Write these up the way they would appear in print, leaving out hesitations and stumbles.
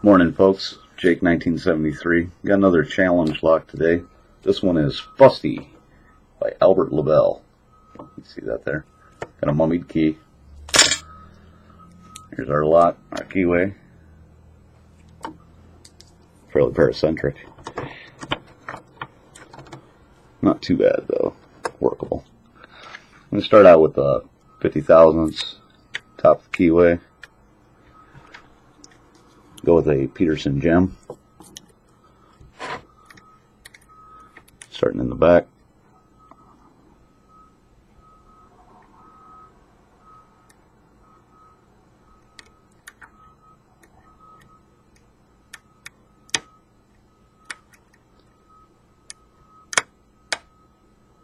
Morning, folks. Jake 1973. Got another challenge lock today. This one is Fusty by Albert Lebel. You see that there? Got a mummied key. Here's our lock, our keyway. Fairly paracentric. Not too bad though. Workable. I'm going to start out with a 50 thousandths top of the keyway. Go with a Peterson gem. Starting in the back.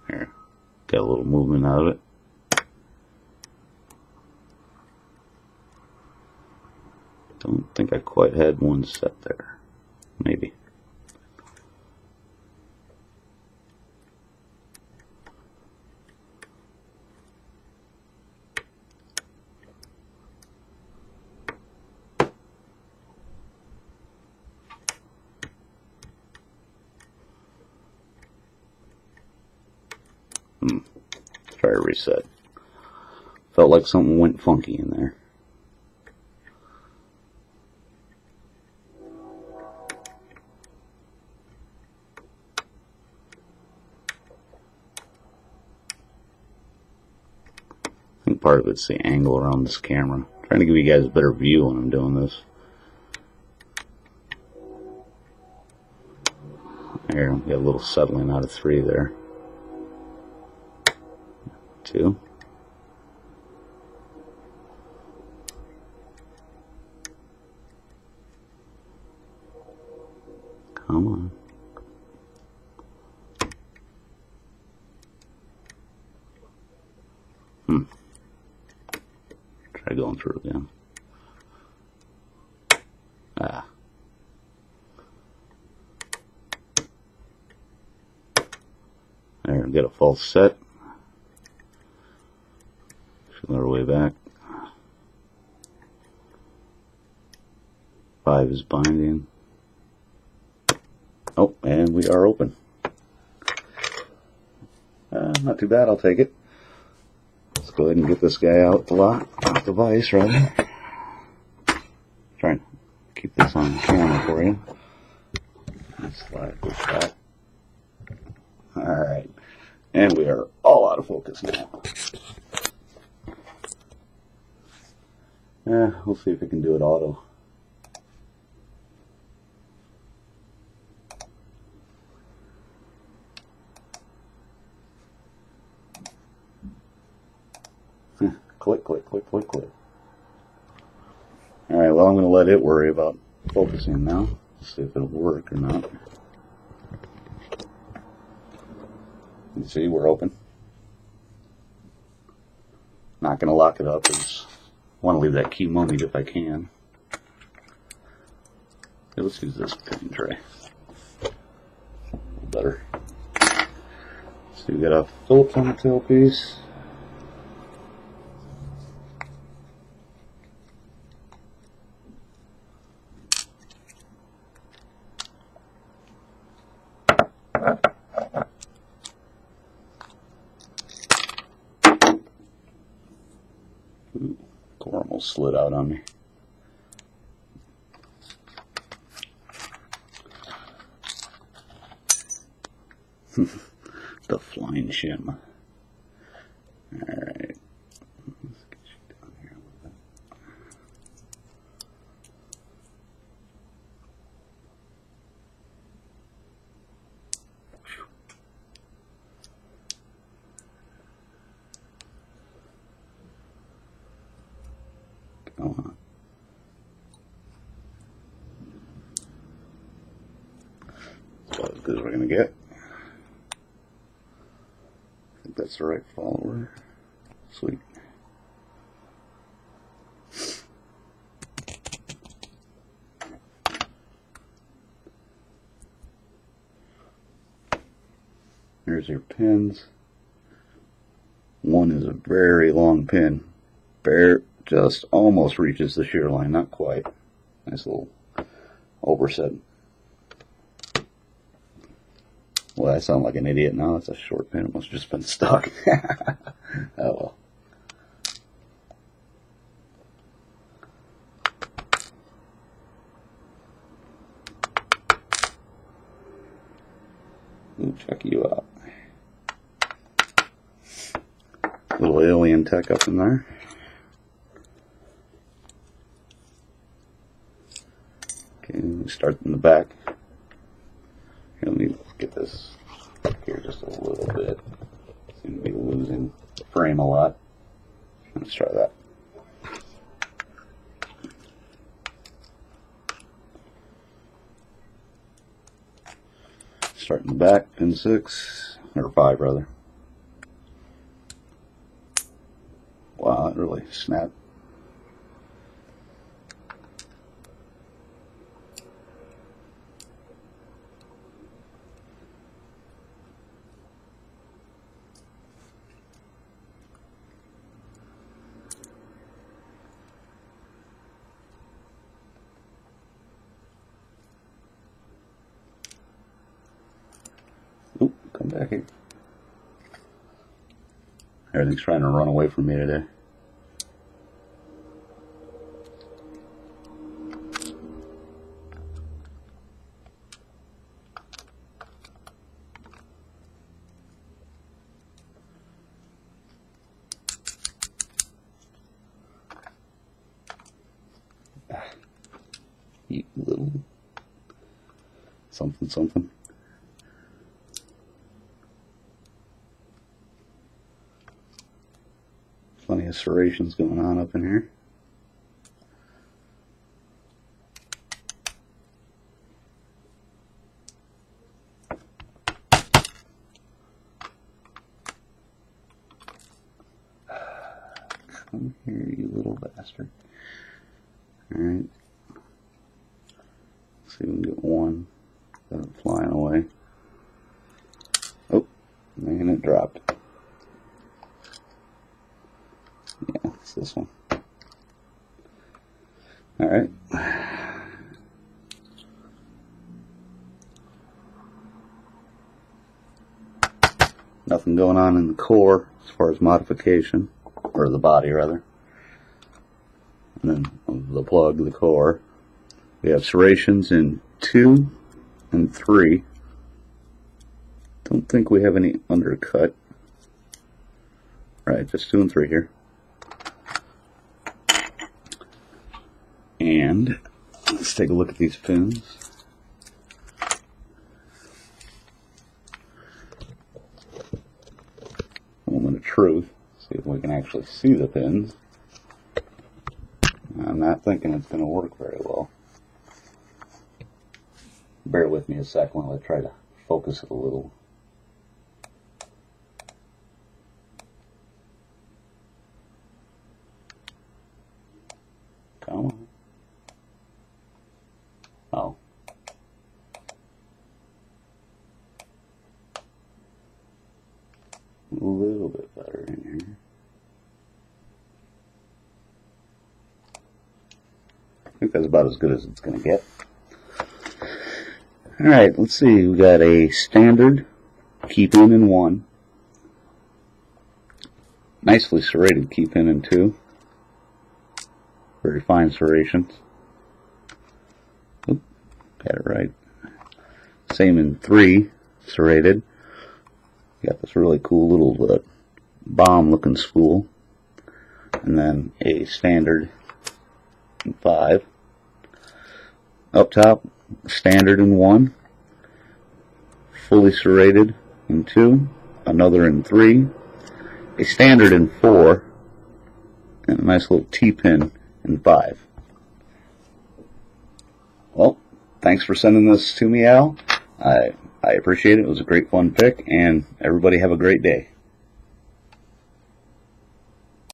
Here, got a little movement out of it. Don't think I quite had one set there. Maybe. Try to reset. Felt like something went funky in there. I think part of it's the angle around this camera. I'm trying to give you guys a better view when I'm doing this. There, we got a little settling out of 3 there. 2. Come on. Try going through again. There, get a false set. Feel our way back. 5 is binding. Oh, and we are open. Not too bad, I'll take it. Let's go ahead and get this guy out the lot, out the vise, rather. Try and keep this on camera for you. Let's slide this back. Alright. And we are all out of focus now. We'll see if we can do it auto. Click, click, click, click, click. Alright, well, I'm going to let it worry about focusing now. See if it'll work or not. You see, we're open. Not going to lock it up. I just want to leave that key mummied if I can. Okay, let's use this pin tray. A little better. So we got a Phillips on the tailpiece. Core almost slid out on me. The flying shim. Alright. Let's get you down here a little bit. Go on. That's about as good as we're going to get. I think that's the right follower. Sweet. There's your pins. One is a very long pin. Just almost reaches the shear line, not quite. Nice little overset. Well, I sound like an idiot now. It's a short pin. It must have just been stuck. Oh well. Ooh, check you out. Little alien tech up in there. Okay, start in the back. Here, let me get this back here just a little bit. Seem to be losing the frame a lot. Let's try that. Start in the back, pin 6, or 5 rather. Wow, that really snapped. Oop, come back here. Everything's trying to run away from me today. You little something something. Plenty of serrations going on up in here. Come here, you little bastard. Alright. See if we can get one without it flying away. Oh, man, it dropped. Yeah, it's this one. Alright. Nothing going on in the core as far as modification, or the body rather. And then the plug, the core. We have serrations in 2 and 3. Don't think we have any undercut. Right, just 2 and 3 here. And let's take a look at these pins. Moment of truth. See if we can actually see the pins. I'm not thinking it's going to work very well. Bear with me a sec while I try to focus it a little. Come on. Oh. A little bit better in here. I think that's about as good as it's going to get. Alright, let's see. We got a standard key pin in 1. Nicely serrated key pin in 2. Very fine serrations. Oop, got it right. Same in 3, serrated. Got this really cool little bomb looking spool. And then a standard in 5. Up top, standard in 1. Fully serrated in 2. Another in 3. A standard in 4. And a nice little T-pin in 5. Well, thanks for sending this to me, Al. I appreciate it. It was a great fun pick, and everybody have a great day.